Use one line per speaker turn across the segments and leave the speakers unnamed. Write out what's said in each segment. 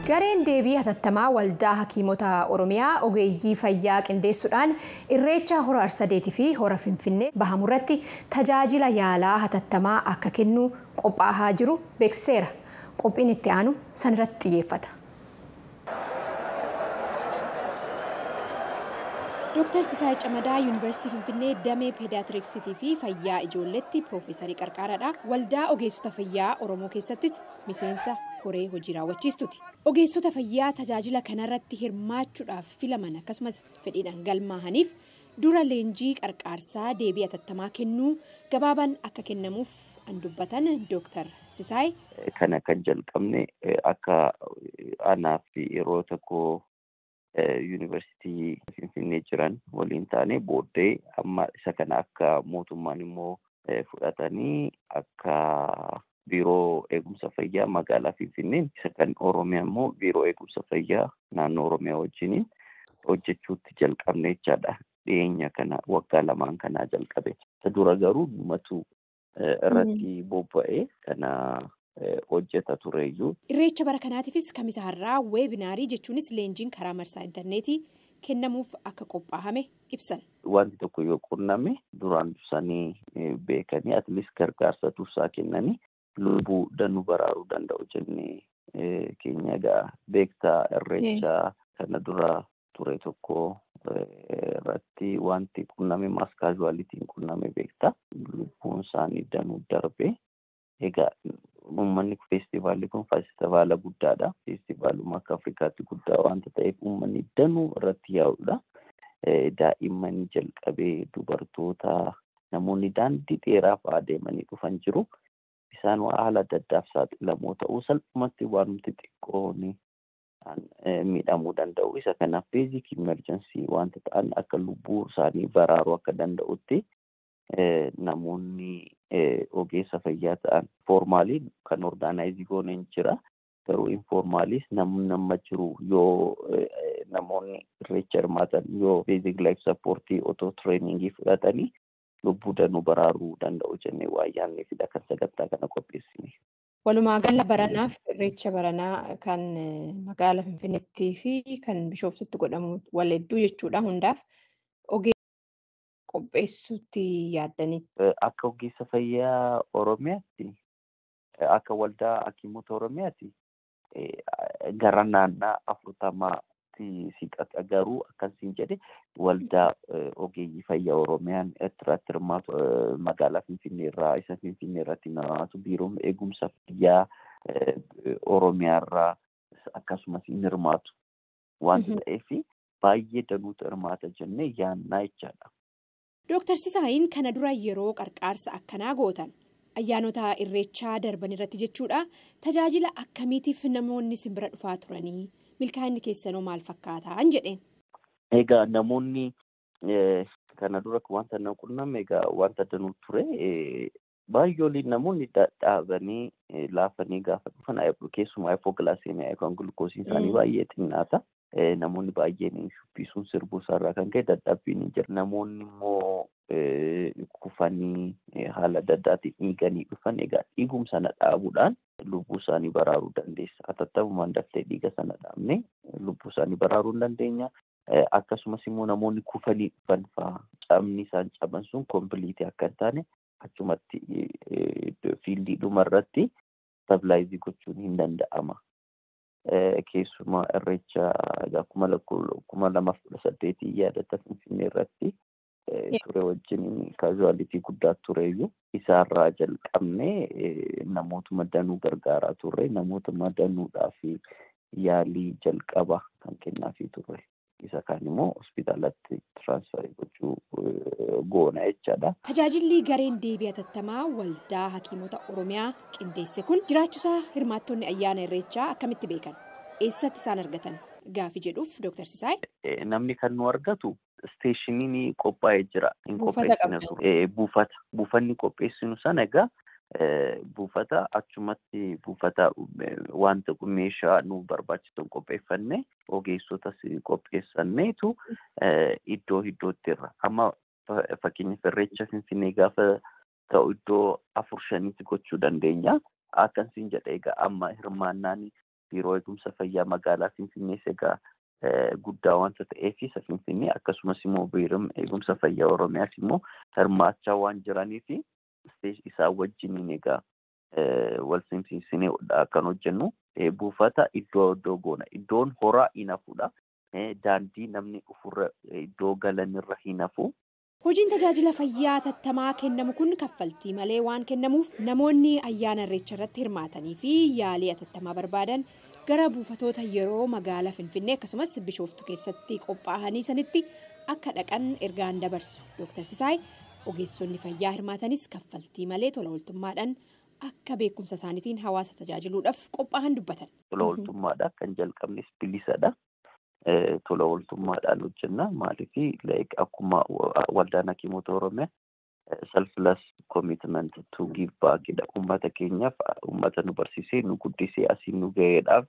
Gareen deebii hatattamaa waldaa hakiimota Oromiyaa ogeeyyii fayyaa qindeessuudhaan irreecha hora Arsadeetii fi hora Finfinnee bahamurratti tajaajila yaalaa hatattamaa akka kennu qophaa'aa jiru beeksiseera. Qophiin itti aanu sanirratti xiyyeeffata. Dr. Sisaay Camadaa Yuunivarsiitii Finfinnee damee peediyaatiriksiitii fi fayyaa ijoolleetti Piroofeesarii Qarqaaraadha. Waldaa ogeessota fayyaa Oromoo keessattis miseensa koree hojii raawwachiistuuti. Ogeessota fayyaa tajaajila kanarratti hirmaachuudhaaf filaman akkasumas fedhiidhaan galmaahaniif dura leenjii qarqaarsaa deebii hatattamaa kennuu gabaabaan akka kennamuuf an dubbatan Dr. Sisaay.
Kana kan jalqabne akka anaaf yeroo tokko Yuunivarsiitii Finfinnee jiran waliin taane booddee amma isa kana akka mootummaan immoo fudhatanii akka biiroo eegumsa fayyaa magaalaa Finfinneen isa kan Oromiyaa immoo biiroo eegumsa fayyaa naannoo Oromiyaa wajjiniin hojjechuutti jalqabne jechaadha. Dhiyeenya kana waggaa lamaan kanaa jalqabe. Isa dura garuu dhumatu irratti bobba'ee kana hojjeta tureeyyuu.
Irreecha bara kanaatiifis kamisa har'aa weebinaarii jechuunis leenjiin karaa marsaa intarneetii kennamuuf akka qophaa'ame ibsan.
Wanti tokko yoo qunname duraan dursanii beekanii atleast gargaarsa dursaa kennanii lubbuu danuu baraaruu danda'u jennee keenya egaa beektaa irreecha kana dura ture tokko irratti wanti qunname maas kaazuwaalitiin qunname beektaa lubbuun isaanii danuu darbe. Egaa uummanni feestivaalli kun feestivaala guddaadha. Feestivaaluma akka Afrikaatti guddaa waanta ta'eef uummanni danuu irratti yaa'udha. Daa'imman jalqabee dubartoota namoonni daandii dheeraaf adeemanii dhufan jiru. Isaan haala adda addaaf saaxilamoo ta'uu salphumatti waanti xiqqoon miidhamuu danda'u. Isa kanaaf beezik imerjensii wanta ta'an akka lubbuu isaanii baraaruu akka danda'utti namoonni ogeessa fayyaa ta'an foormaaliin kan orgaanaayizii gooneen jira. Garuu informaaliis nama jiru yoo namoonni irreecha hirmaatan yoo beezik laayif sappoortii otoo tireeningii fudhatanii lubbuu danuu baraaruu danda'u jennee waa yaadneefidha kan sagantaa kana qopheessine.
Walumaa gala baranaaf irreecha baranaa kan magaalaa Finfinneettii fi kan Bishooftutti godhamu wal hedduu jechuudha hundaaf qopheessuutti yaaddanii.
Akka ogeessa fayyaa Oromiyaatti akka waldaa hakiimota Oromiyaatti gara naannaa 40tti siqata garuu akkasiin jedhe waldaa ogeeyyii fayyaa Oromiyaan irratti hirmaatu magaalaa Finfinnee irraa isa Finfinnee irratti hirmaatu biiroon eegumsa fayyaa Oromiyaa irraa akkasumas hin hirmaatu wanta ta'eef baay'ee danuutu hirmaata jennee yaannaa jechaadha.
Dr. Sisaayin kana dura yeroo qarqaarsa akkanaa gootan ayyaanota irreechaa darban irratti jechuudha tajaajila akkamiitiif namoonni simbira dhufaa turanii milkaa'inni keessanoo maal fakkaataan jedheen.
Egaa namoonni kana dura wanta na qunname egaa wanta danuu ture baay'ooliin namoonni dhaabanii laafanii gaafa dhufan keessumaa haayipogilaaseemiyaa yookaan gulukoosiin isaanii baay'ee xinnaata. Namoonni baay'een shubbisuun sirbuu isaarraa kan ka'e dadhabbiin hin jiru. Namoonni immoo kufanii haala adda addaatiin dhiiganii dhufan egaa dhiiguma sana dhaabuudhaan lubbuu isaanii baraaruu dandeessa. Hatattamumaan daftee dhiiga sana dhaabne lubbuu isaanii baraaruu hin dandeenya. Akkasumas immoo namoonni kufanii dhufan fa'aa cabni isaan caban sun kompiiliitii akka hin taane achumatti fiildii dhumarratti stabilizii gochuun hin danda'ama. Keessumaa irreecha 2018 yaadata Finfinnee irratti ture wajjin kaazuwaalitii guddaa tureeyyuu isaarraa jalqabne namootuma danuu gargaaraa turre namootuma danuudhaaf yaalii jalqaba kan kennaafii turre. Isa kaan immoo hospitaalatti tiraansfarii gochuu goona jechaadha.
Tajaajilli gareen deebii hatattamaa waldaa hakiimota Oromiyaa qindeesse kun jiraachuusaa hirmaattonni ayyaana irreechaa akkamitti beekan? Eessatti isaan argatan? Gaafii jedhuuf Dr. Sisaay.
Namni kan nu argatu isteeshiniin qophaa'ee jira. Buufanni qopheessinu sana egaa buufata achumatti buufata wanta meeshaa nu barbaachisan qopheeffanne ogeessotas qopheessanneetu iddoo iddootti irra. Amma fakkeenyaaf irreecha Finfinnee gaafa ta'u iddoo 4-5tti gochuu dandeenya. Akkasiin jedhee egaa amma hirmaannaan biiroo eegumsa fayyaa magaalaa Finfinnee egaa guddaa wanta ta'eef isa Finfinnee akkasumas immoo biiroo eegumsa fayyaa Oromiyaas immoo hirmaachaa waan jiraniif isaa wajjiniin egaa wal simsiisinee kan hojjennu buufata iddoo goona. Iddoon horaa hin hafuudha. Daandii namni ofirra iddoo galanirra hin hafu.
Hojiin tajaajila fayyaa tattamaa kennamu kun kaffaltii malee waan kennamuuf namoonni ayyaana irreecha irratti hirmaatanii fi yaalii tattamaa barbaadan gara buufatoota yeroo magaalaa Finfinnee akkasumas Bishooftuu keessatti qophaa'anii sanitti akka dhaqan ergaan dabarsu. Dr. Sisaay ogeessonni fayyaa hirmaatanis kaffaltii malee tola ooltummaadhaan akka beekumsa isaaniitiin hawaasa tajaajiluudhaaf qophaa'an dubbatan.
Tola ooltummaadhaan kan jalqabnes bilisadha. Tola ooltummaadhaan hojjenna. Maaliif akkuma waldaan hakiimota Oromiyaa selfless commitment to give back jedha. Uummata keenyaaf uummata nu barsiisee nu guddisee asiin nu ga'eedhaaf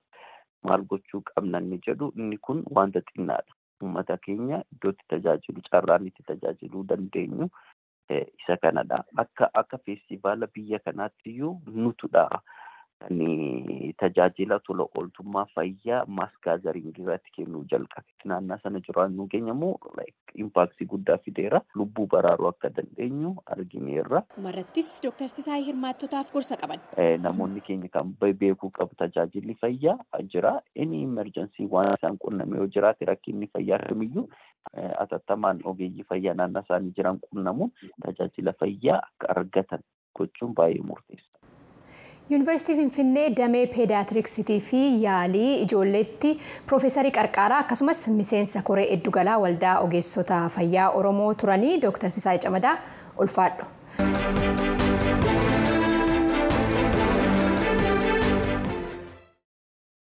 maal gochuu qabna inni jedhu inni kun wanta xinnaadha. Uummata keenya iddootti tajaajilu carraan itti tajaajiluu dandeenyu isa kanadha. Akka feestivaala biyya kanaatti iyyuu nutudha. Kan tajaajila tola ooltummaa fayyaa mass gathering irratti kennuu jalqabe. Naannaa sana jiraannu keenya immoo impaaktii guddaa fideera. Lubbuu baraaruu akka dandeenyu argineerra.
Dhumarrattis Dr. Sisaay hirmaattotaaf gorsa qaban.
Namoonni keenya kan beekuu qabu tajaajilli fayyaa jira. Inni emergency waan isaan qunnamee yoo jiraate rakkinni fayyaa kamiyyuu atattamaan ogeeyyii fayyaa naannaa isaanii jiran qunnamuun tajaajila fayyaa akka argatan gochuun baay'ee murteessa.
Yuunivarsiitii Finfinnee damee peediyaatiriksiitii fi yaalii ijoolleetti Piroofeesarii Qarqaaraa akkasumas miseensa koree Eddugalaa waldaa ogeessota fayyaa Oromoo turanii Dr. Sisaay Camadaa ulfaadhu.